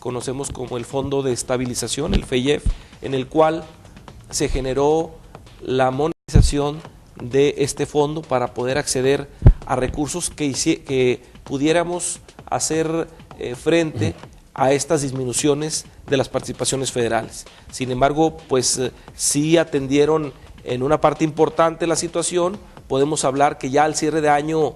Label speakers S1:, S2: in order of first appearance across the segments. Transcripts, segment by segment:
S1: conocemos como el Fondo de Estabilización, el FEIEF, en el cual se generó la monetización de este fondo para poder acceder a recursos que pudiéramos hacer frente a estas disminuciones de las participaciones federales. Sin embargo, pues sí atendieron en una parte importante la situación. Podemos hablar que ya al cierre de año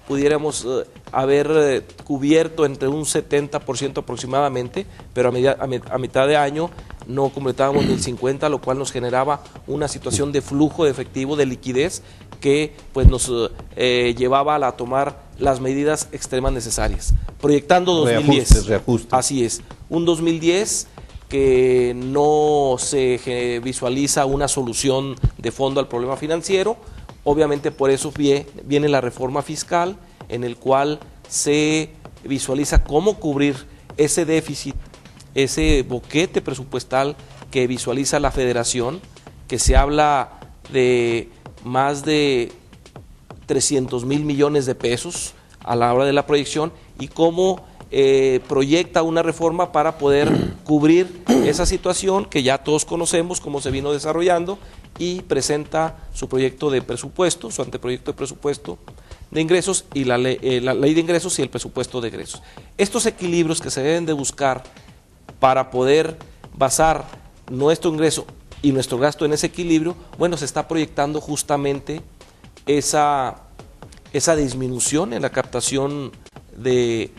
S1: pudiéramos haber cubierto entre un 70% aproximadamente, pero a mitad de año no completábamos ni el 50%, lo cual nos generaba una situación de flujo de efectivo, de liquidez, que pues nos llevaba a tomar las medidas extremas necesarias. Proyectando 2010.
S2: Reajustes.
S1: Así es, un 2010 que no se visualiza una solución de fondo al problema financiero. Obviamente por eso viene la reforma fiscal, en el cual se visualiza cómo cubrir ese déficit, ese boquete presupuestal que visualiza la Federación, que se habla de más de 300,000 millones de pesos a la hora de la proyección, y cómo proyecta una reforma para poder cubrir esa situación que ya todos conocemos, cómo se vino desarrollando, y presenta su proyecto de presupuesto, su anteproyecto de presupuesto de ingresos y la ley de ingresos y el presupuesto de egresos. Estos equilibrios que se deben de buscar para poder basar nuestro ingreso y nuestro gasto en ese equilibrio, bueno, se está proyectando justamente esa disminución en la captación de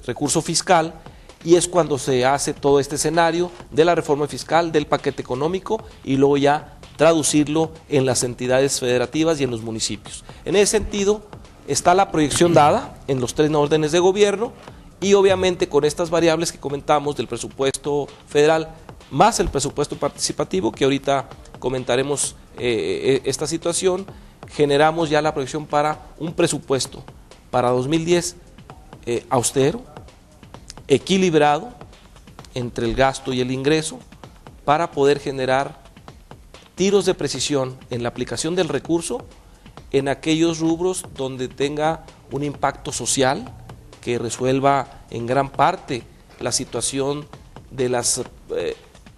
S1: recurso fiscal, y es cuando se hace todo este escenario de la reforma fiscal, del paquete económico, y luego ya traducirlo en las entidades federativas y en los municipios. En ese sentido está la proyección dada en los 3 órdenes de gobierno, y obviamente con estas variables que comentamos del presupuesto federal más el presupuesto participativo, que ahorita comentaremos esta situación, generamos ya la proyección para un presupuesto para 2010 austero, equilibrado entre el gasto y el ingreso, para poder generar tiros de precisión en la aplicación del recurso en aquellos rubros donde tenga un impacto social que resuelva en gran parte la situación de las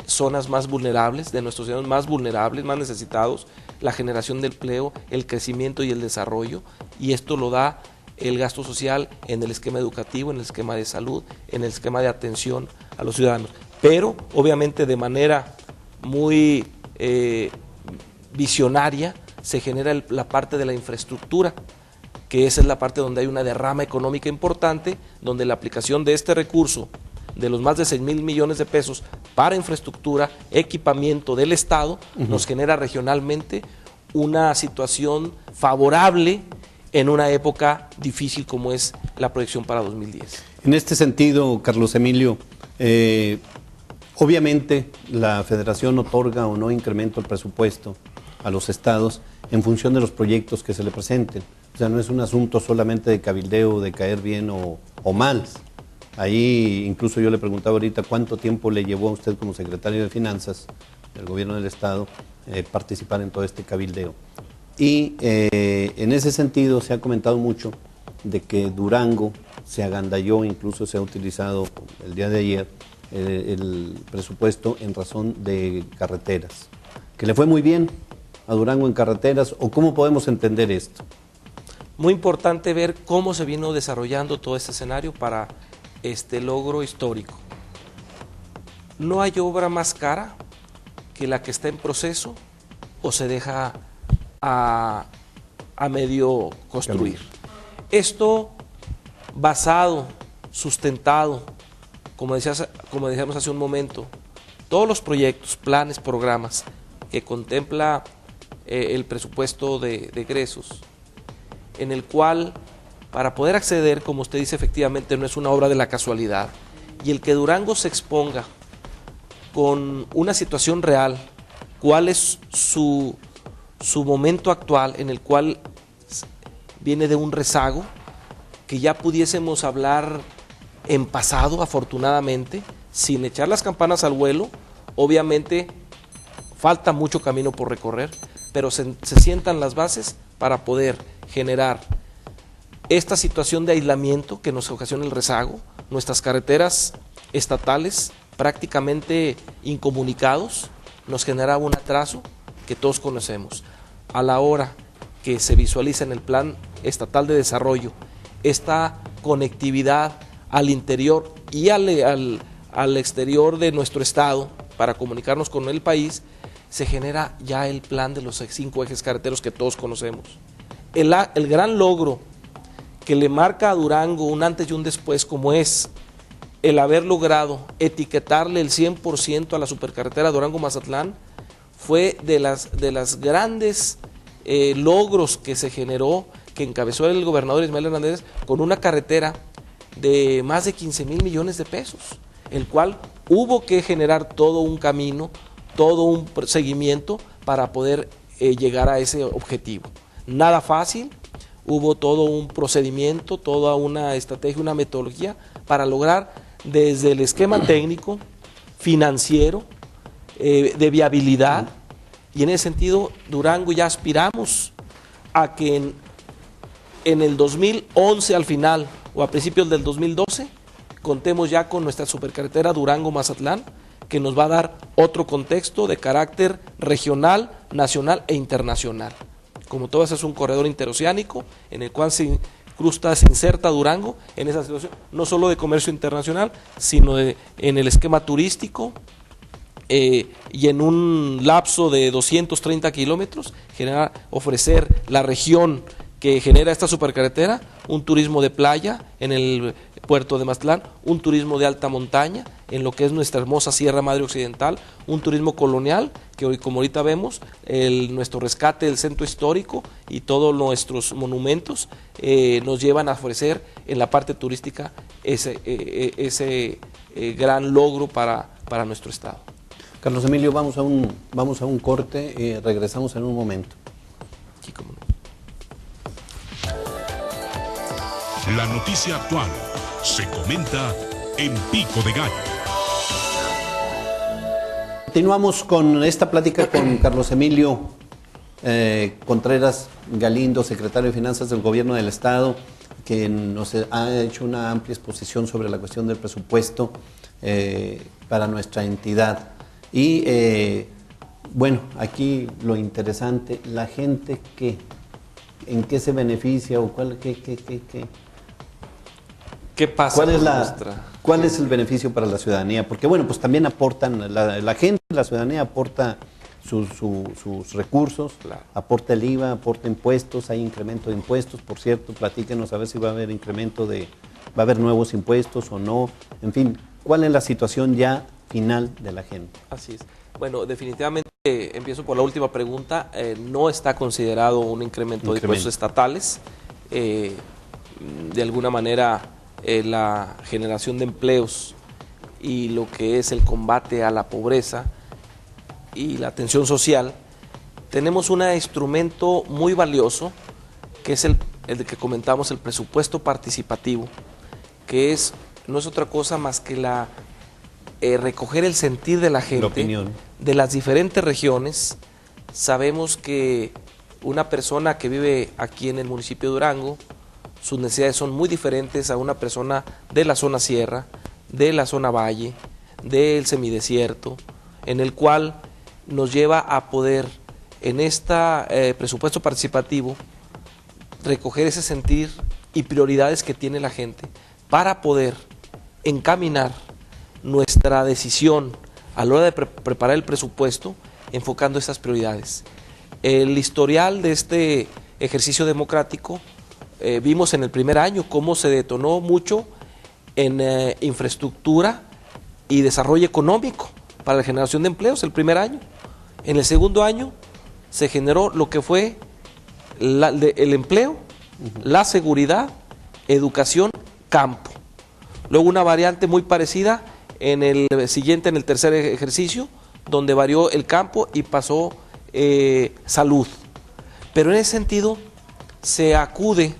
S1: zonas más vulnerables, de nuestros ciudadanos más vulnerables, más necesitados, la generación de empleo, el crecimiento y el desarrollo, y esto lo da el gasto social en el esquema educativo, en el esquema de salud, en el esquema de atención a los ciudadanos. Pero obviamente de manera muy visionaria se genera la parte de la infraestructura, que esa es la parte donde hay una derrama económica importante, donde la aplicación de este recurso, de los más de 6,000 millones de pesos para infraestructura, equipamiento del Estado, nos genera regionalmente una situación favorable en una época difícil como es la proyección para 2010.
S2: En este sentido, Carlos Emilio, obviamente la Federación otorga o no incremento el presupuesto a los estados en función de los proyectos que se le presenten. O sea, no es un asunto solamente de cabildeo, de caer bien o mal. Ahí incluso yo le preguntaba ahorita cuánto tiempo le llevó a usted como secretario de Finanzas del Gobierno del Estado participar en todo este cabildeo. Y en ese sentido se ha comentado mucho de que Durango se agandalló, incluso se ha utilizado el día de ayer el presupuesto en razón de carreteras, que le fue muy bien a Durango en carreteras, o cómo podemos entender esto.
S1: Muy importante ver cómo se vino desarrollando todo este escenario para este logro histórico. No hay obra más cara que la que está en proceso o se deja a medio construir. Esto basado, sustentado, como decíamos hace un momento, todos los proyectos, planes, programas que contempla el presupuesto de egresos, en el cual para poder acceder, como usted dice, efectivamente no es una obra de la casualidad, y el que Durango se exponga con una situación real, cuál es su momento actual, en el cual viene de un rezago, que ya pudiésemos hablar en pasado, afortunadamente, sin echar las campanas al vuelo. Obviamente falta mucho camino por recorrer, pero se sientan las bases para poder generar esta situación de aislamiento que nos ocasiona el rezago. Nuestras carreteras estatales prácticamente incomunicados, nos generaba un atraso que todos conocemos. A la hora que se visualiza en el Plan Estatal de Desarrollo esta conectividad al interior y al exterior de nuestro estado para comunicarnos con el país, se genera ya el plan de los 5 ejes carreteros que todos conocemos. El gran logro que le marca a Durango un antes y un después, como es el haber logrado etiquetarle el 100% a la supercarretera Durango-Mazatlán, fue de las grandes logros que se generó, que encabezó el gobernador Ismael Hernández, con una carretera de más de 15,000 millones de pesos, el cual hubo que generar todo un camino, todo un seguimiento para poder llegar a ese objetivo. Nada fácil, hubo todo un procedimiento, toda una estrategia, una metodología para lograr desde el esquema técnico, financiero, de viabilidad, y en ese sentido Durango ya aspiramos a que en el 2011 al final o a principios del 2012 contemos ya con nuestra supercarretera Durango-Mazatlán, que nos va a dar otro contexto de carácter regional, nacional e internacional. Como todo eso es un corredor interoceánico en el cual se inserta Durango en esa situación, no solo de comercio internacional, sino en el esquema turístico, y en un lapso de 230 kilómetros, ofrecer la región que genera esta supercarretera, un turismo de playa en el puerto de Mazatlán, un turismo de alta montaña en lo que es nuestra hermosa Sierra Madre Occidental, un turismo colonial que hoy, como ahorita vemos, nuestro rescate del centro histórico y todos nuestros monumentos nos llevan a ofrecer en la parte turística ese gran logro para nuestro estado.
S2: Carlos Emilio, vamos a un corte y regresamos en un momento.
S1: Sí, cómo no.
S3: La noticia actual se comenta en Pico de Gallo.
S2: Continuamos con esta plática con Carlos Emilio Contreras Galindo, secretario de Finanzas del Gobierno del Estado, que nos ha hecho una amplia exposición sobre la cuestión del presupuesto para nuestra entidad. Y bueno, aquí lo interesante, la gente ¿en qué se beneficia o
S1: ¿Qué pasa?
S2: ¿Cuál es el beneficio para la ciudadanía? Porque bueno, pues también aportan, la gente, la ciudadanía aporta sus recursos,
S1: claro,
S2: aporta el IVA, aporta impuestos, hay incremento de impuestos, por cierto, platíquenos a ver si va a haber va a haber nuevos impuestos o no, en fin, ¿cuál es la situación ya final de la gente?
S1: Así es. Bueno, definitivamente, empiezo por la última pregunta, no está considerado un incremento de impuestos estatales. De alguna manera, la generación de empleos y lo que es el combate a la pobreza y la atención social, tenemos un instrumento muy valioso, que es el de que comentamos, el presupuesto participativo, que no es otra cosa más que recoger el sentir de la gente, de las diferentes regiones. Sabemos que una persona que vive aquí en el municipio de Durango, sus necesidades son muy diferentes a una persona de la zona sierra, de la zona valle, del semidesierto, en el cual nos lleva a poder, en este presupuesto participativo, recoger ese sentir y prioridades que tiene la gente para poder encaminar nuestra decisión a la hora de preparar el presupuesto, enfocando esas prioridades. El historial de este ejercicio democrático, vimos en el primer año cómo se detonó mucho en infraestructura y desarrollo económico para la generación de empleos el primer año. En el segundo año se generó lo que fue el empleo, la seguridad, educación, campo. Luego una variante muy parecida en el siguiente, en el tercer ejercicio, donde varió el campo y pasó salud. Pero en ese sentido se acude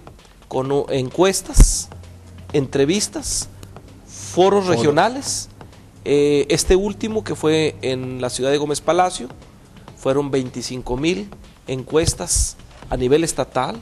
S1: con encuestas, entrevistas, foros regionales. Este último, que fue en la ciudad de Gómez Palacio, fueron 25,000 encuestas a nivel estatal,